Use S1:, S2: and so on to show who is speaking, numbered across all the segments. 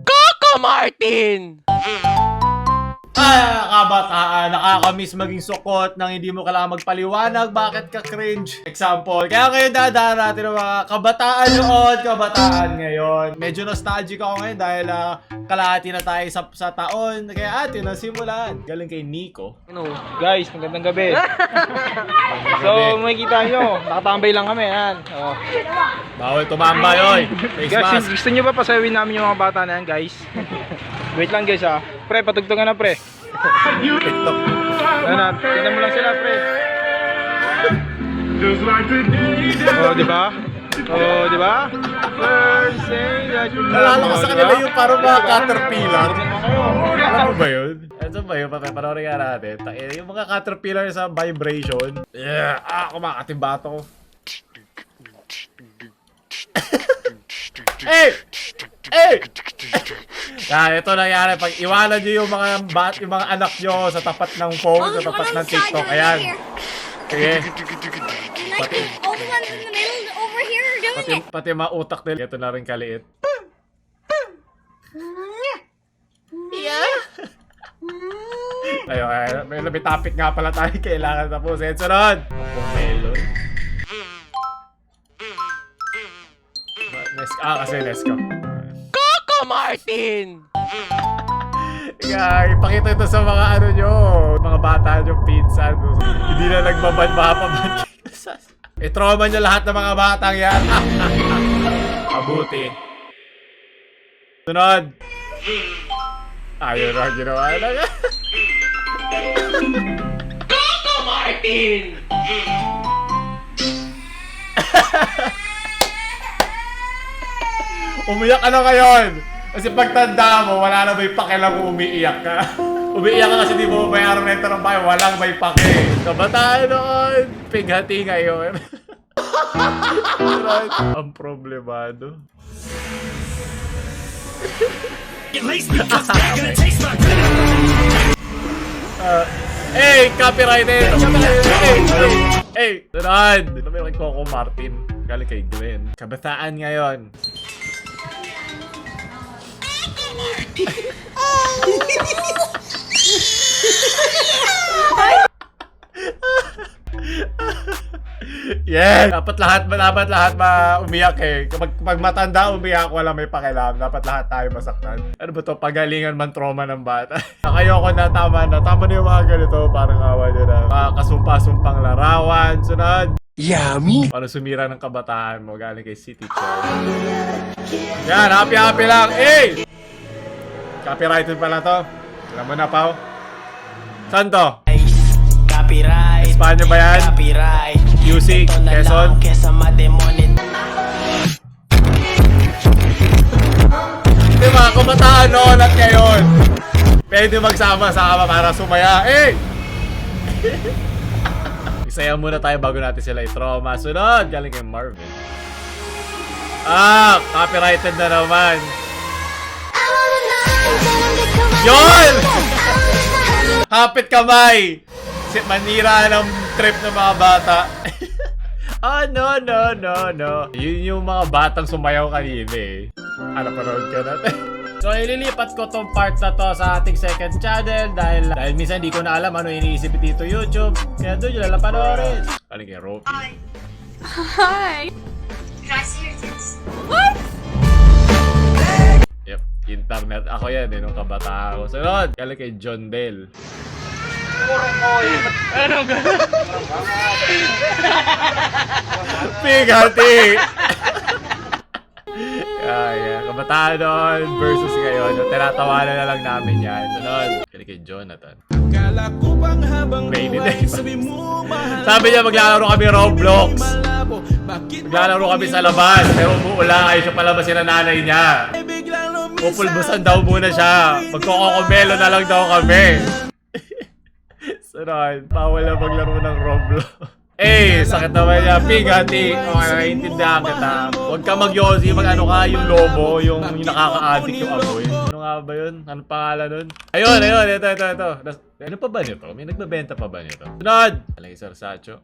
S1: Coco Martin!
S2: Kabataan, nakakamiss maging sukot nang hindi mo kailangan magpaliwanag bakit ka cringe. Example, kaya ngayon dadaan natin ng mga kabataan noon, kabataan ngayon. Medyo nostalgic ako ngayon dahil kalahati na tayo sa taon. Kaya atin na simulan. Galing kay Nico.
S3: Guys, magandang gabi. So, makikita nyo, nakatambay lang kami, yan. Oh.
S2: Bawal tumambay, oy. Face
S3: Guys,
S2: mask.
S3: gusto nyo ba pasawin namin yung mga bata na yan, guys? Wait lang, guys, ha. Pre, patugtungan na, pre.
S2: TikTok.
S3: Ano, tingnan mo lang sila, pre. Oh, di ba? Oh, di ba? First thing that you know.
S2: Nalala ko sa kanila
S3: Diba?
S2: yung parang mga caterpillar. Ano ba yun? Ano ba yun? Panoorin nga natin. Yung mga caterpillar sa vibration. Yeah. Kumakatimbato ko. Hey! Hey! Ito nangyari. Pag iwanan nyo yung mga anak nyo sa tapat ng phone, sa tapat ng TikTok. Ayan. Sige.
S4: All the ones in the middle over here are doing it.
S2: Pati mga utak nila. Ito na rin kaliit. Ayun, may topic nga pala tayo. Kailangan tapusin. Sunod! Melon. Kasi Nesco.
S1: Coco Martin!
S2: Kaya ipakita ito sa mga ano nyo, mga bata nyo, pinsan. Hindi na nagbaban. I-trauma nyo lahat ng mga batang yan. Mabuti. Sunod. Ayun na, ginawa na nga.
S1: Coco Martin!
S2: Umiyak ka na ngayon. Kasi pagtanda mo, wala na may pakialam kung umiiyak ka. Umiiyak ka kasi di mo bayaran renta ng bahay, walang may pake. Kabataan noon, pighati ngayon. Ang problemado. Copyrighted! Sunod! Ano ba yung kay Coco Martin? Galing kay Glenn. Kabataan ngayon. Yes! Dapat lahat umiyak eh. Kapag matanda umiyak, wala may pakialam. Dapat lahat tayo masaktan. Ano ba to? Pagalingan man trauma ng bata. Ayoko na, tama na. Tama na yung mga ganito. Parang awa nyo na. Mga kasumpa-sumpang larawan. Sunod.
S1: Yummy!
S2: Para sumira ng kabataan mo. Galing kay City Chow. Yan, happy lang. Eh! Copyrighted pala to. Alam mo na, Pao. Saan to?
S5: Copyright.
S2: Espanya ba yan?
S5: Copyright.
S2: Music, Quezon. Di ba, kumataan noon at ngayon. Pwede magsama-sama para sumaya. Eh! Isaya muna tayo bago natin sila i-trauma. Sunod, galing kay Marvin. Copyrighted na naman. Yon! Hapit kamay! Manira ng trip ng mga bata. No. Yun yung mga batang sumayaw kanina eh. Ano, panood ka natin? So, ililipat ko tong part na to sa ating second channel dahil minsan di ko na alam ano iniisip dito YouTube. Kaya doon yun lang panoorin. Kaling kay Ropi.
S4: Hi. Can I see your tits?
S2: Yep, internet. Ako yan eh, nung kabataan ko. Sunod, kaling kay John Del.
S3: Ano ga?
S2: Pighati! Kabataan noon versus ngayon. Tinatawanan na lang namin yan. Sunod, kaling kay Jonathan. Rainy day pa. Sabi niya maglalaro kami Roblox. Maglalaro kami sa labas. Pero umuulan, ayaw siya palabasin ng nanay niya. Pupulbusan daw muna siya. Magkokokomelo na lang daw kami. Sunod, bawal na maglaro ng Roblox. Sakit naman niya. Pighati. Okay, naiintindihan kita. Huwag ka mag-yosi, mag-ano ka, yung lobo, yung nakaka-addict yung amoy. Ano nga ba yun? Anong pangalan nun? Ayun, ito. Ano pa ba nito? May nagbebenta pa ba nito? Sunod! Alang isa Sacho.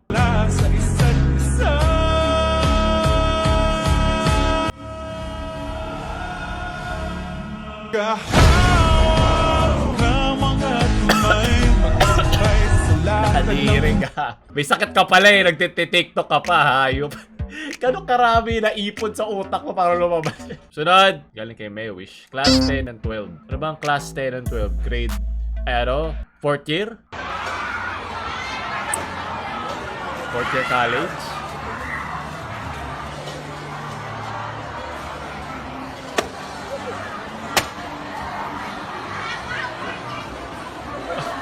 S2: Kadiri ka. May sakit ka pala eh. Nagtitiktok ka pa, hayop. Ganong karami na ipon sa utak ko para lumabas. Sunod. Galing kay Maywish. Class 10 and 12. Ano ba ang class 10 and 12? Grade, ano? 4th year? 4th year college?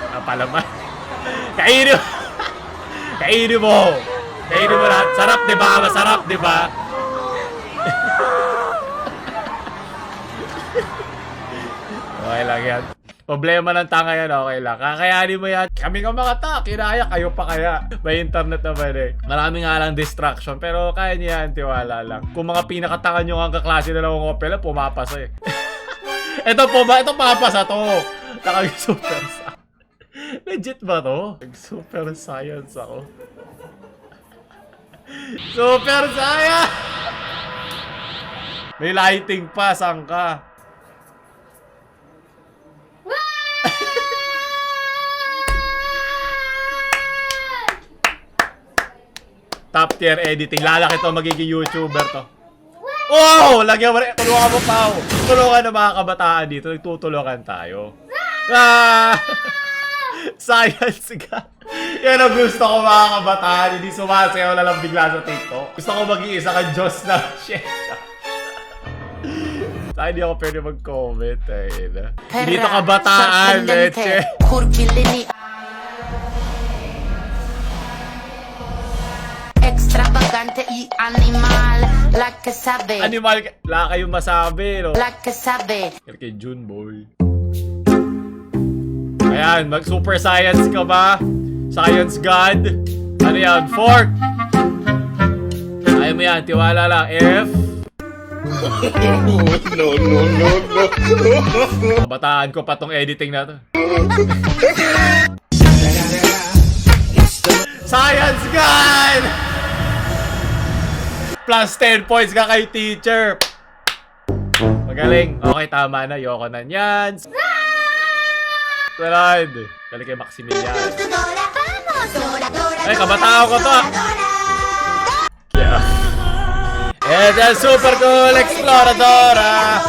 S2: Napalaman. Kainin mo. Kainin mo. Kainin mo lahat. Sarap, di ba? Masarap, di ba? Okay lang yan. Problema ng tanga yan, okay lang. Kakayanin mo yan. Kami nga mga ta, kinaya, kayo pa kaya. May internet naman eh. Marami nga lang distraction, pero kaya niya yan, tiwala lang. Kung mga pinakatanga nyo ang kaklase na lang ng opera, pumapasa eh. Ito papasa to. Nakag-super science. Legit ba to? Super science ako. Super science! May lighting pa, saan ka? Top tier editing. Lalaki to, magiging YouTuber to. Oh! Lagyan mo rin. Tulungan mo pa. Tulungan ng mga kabataan dito. Nagtutulungan tayo. Ah! Science ka. Yan ang gusto ko mga kabataan. Hindi sumasayaw na lang bigla sa TikTok. Gusto ko mag-iisa kang Diyos na shit. Saka hindi ako pwede mag-comment. Hindi ito kabataan. Leche.
S6: Extravagante y animal, la que sabe.
S2: Animal, wala kayong masabi, no?
S6: La que sabe.
S2: Kay Juneboy. Ayan, mag-super science ka ba? Science God? Ano yan? Fork! Ayaw mo yan, tiwala lang. F. No. Kabataan ko pa tong editing na to. Science God! Plus 10 points ka kay teacher. Magaling. Okay, tama na. Yoko na yan. Sunod. Galing kay Maximilian. Ay, kabataan ko to. Yeah. It's a super cool exploradora.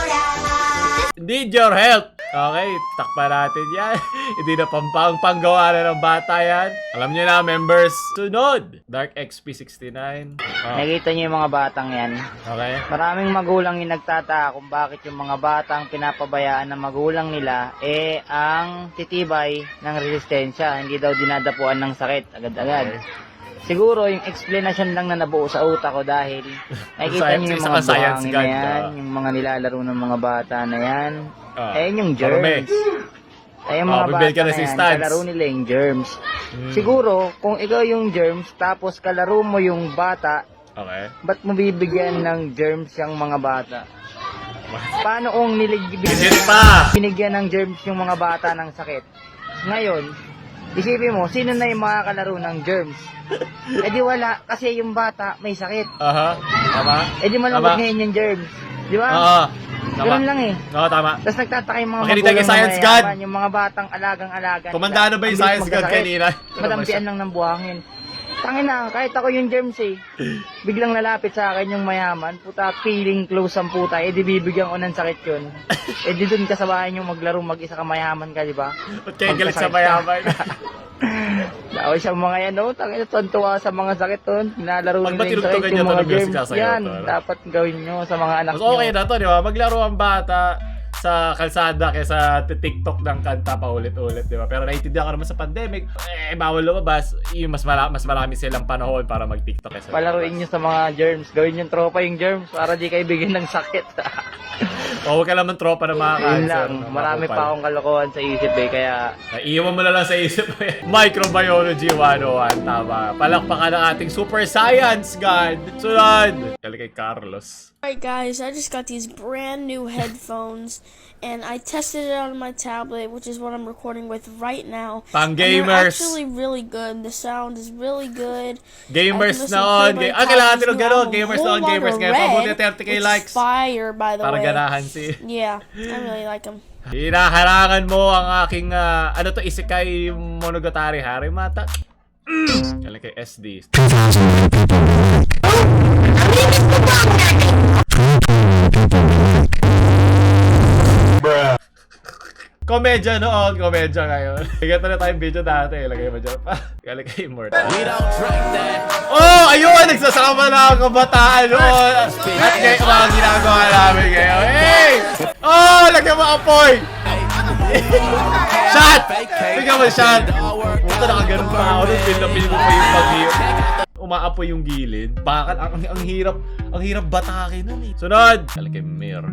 S2: Need your help. Okay, takpa natin yan. Hindi na panggawa na ng bata yan. Alam niyo na, members. Sunod. Dark XP69. Oh.
S7: Nakita niyo yung mga batang yan.
S2: Okay.
S7: Maraming magulang yung nagtataka kung bakit yung mga batang pinapabayaan ng magulang nila ang titibay ng resistensya. Hindi daw dinadapuan ng sakit agad-agad. Siguro yung explanation lang na nabuo sa utak ko dahil nakikita niyo yung mga buhangin na yan, yung mga nilalaro ng mga bata na yan. Yung germs. Yung mga bata na yan, kalaro nila yung germs. Siguro, kung ikaw yung germs, tapos kalaro mo yung bata, ba't mo bibigyan ng germs yung mga bata? Paano kung binigyan ng germs yung mga bata ng sakit? Ngayon, isipin mo, sino na yung makakalaro ng germs? Di wala, kasi yung bata may sakit.
S2: Tama.
S7: Di malambot ngayon yung germs. Di ba? Ganun lang eh.
S2: Oo, tama.
S7: Tapos nagtataka yung mga
S2: makinig tayo Science God.
S7: Yung mga batang alagang-alaga.
S2: Tumanda na ba yung Science God kanina?
S7: Madampian lang ng buhangin. Tangin na, kahit ako yung germs eh. Biglang nalapit sa akin yung mayaman. Puta, feeling close ang puta. Di bibigyan ko ng sakit yun. Di dun kasabahan yung maglaro mag-isa ka mayaman ka, di ba?
S2: Ba't kayo galit sa mayaman?
S7: Daway sa mga yan, no? Tangin na, tuwa sa mga sakit doon. Pinalaro nila yung sakit yung mga germs. Yan, dapat gawin nyo sa mga anak
S2: mas
S7: nyo.
S2: okay na to, di ba? Maglaro ang bata sa kalsada kaysa TikTok ng kanta pa ulit-ulit, di ba? Pero naiintindihan ko naman sa pandemic, bawal lumabas. Mas marami silang panahon para mag-TikTok.
S7: Palaruin nyo sa mga germs. Gawin yung tropa yung germs para di kayo bigyan ng sakit.
S2: Huwag ka naman tropa na mga cancer.
S7: Marami pa akong kalokohan sa isip eh, kaya...
S2: Iiwan mo na lang sa isip Microbiology 101, tama. Palakpakan ang ating super science God. Sunod! Galing kay Carlos.
S8: Alright guys, I just got these brand new headphones and I tested it on my tablet, which is what I'm recording with right now.
S2: Pang gamers.
S8: They're actually really good. The sound is really good.
S2: Gamers na on. Kailangan natin ng gano'n. Gamers na on. Gamers ngayon. Pabuti 30k likes.
S8: Fire, by the way.
S2: Para ganahan si...
S8: Yeah, I really like him.
S2: Hinaharangan mo ang aking, ano to, Isekai Monogatari Harimata. Kala kay SD. Komedya noon, komedya ngayon. Ganito na tayong video dati. Lagay mo dyan pa. Kala kay Immortal. Oh, ayun! Nagsasama na ang kabataan noon. At ngayon, mga ginagawa namin ngayon. Hey! Oh, lagyan mo apoy! Shot! Tingnan mo, shot! Puta, nakaganon pa ako. Pinapil mo pa yung pag-iyo. Umaapoy yung gilid. Bakit? Ang hirap batakin nun eh. Sunod! Kala kay Mir.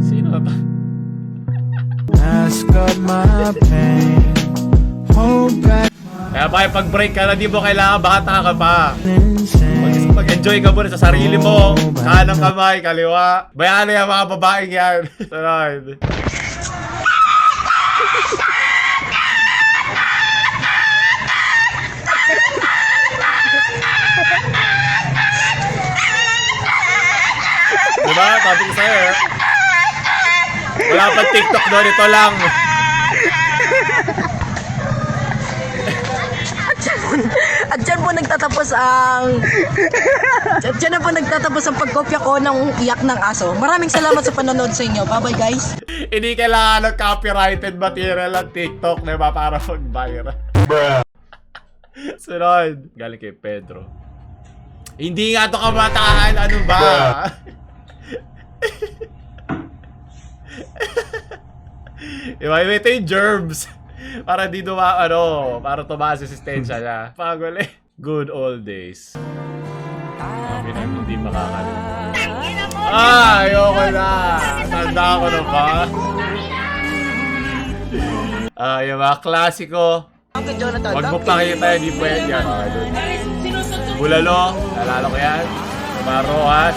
S2: Sino ba? Kaya pa pag-break ka na, di mo kailangan bata ka pa. Mag-enjoy ka muna sa sarili mo. Kanang kamay, kaliwa. Bayaan na yung mga babaeng yan. Sunod. Diba? Sabi ko sa'yo eh. Wala pa TikTok doon, ito lang.
S9: At dyan po nagtatapos ang... Dyan na po nagtatapos ang pagkopya ko ng iyak ng aso. Maraming salamat sa panonood sa inyo. Bye-bye guys.
S2: Hindi kailangan ng copyrighted material ang TikTok, diba? Para mag-viral. Sunod. Galing kay Pedro. Hindi nga to kabataan, ano ba? Diba, ito yung germs. Para di para tumaas resistensya niya. Pagol eh. Good old days. Sabi na hindi makakalimutan. Ayoko na. Tanda ko na ba? Yung mga klasiko. Wag mo pakita, hindi pwede yan. Bulalo, nalala ko yan. Maroas,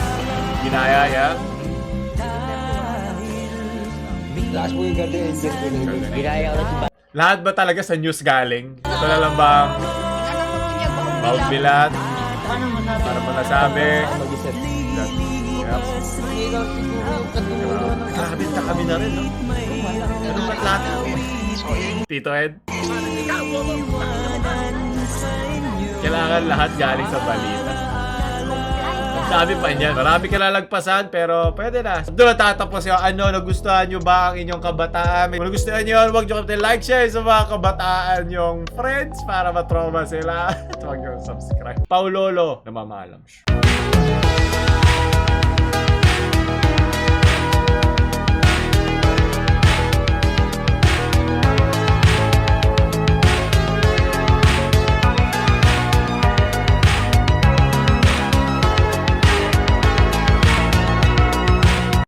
S2: ginaya yan. Lahat ba talaga sa news galing? Ito na lang bang Mount Bilat? Para mo nasabi? Grabe na kami na rin, no? Ano ba't lahat? Tito Ed? Kailangan lahat galing sa balita. Sabi pa niyan, marami ka lalagpasan pero pwede na. Doon tatapos yung nagustuhan nyo ba ang inyong kabataan? Kung nagustuhan nyo, huwag nyo kapatid like, share sa mga kabataan yung friends para matrauma sila. At huwag nyo subscribe. Paulolo, namamalam siya.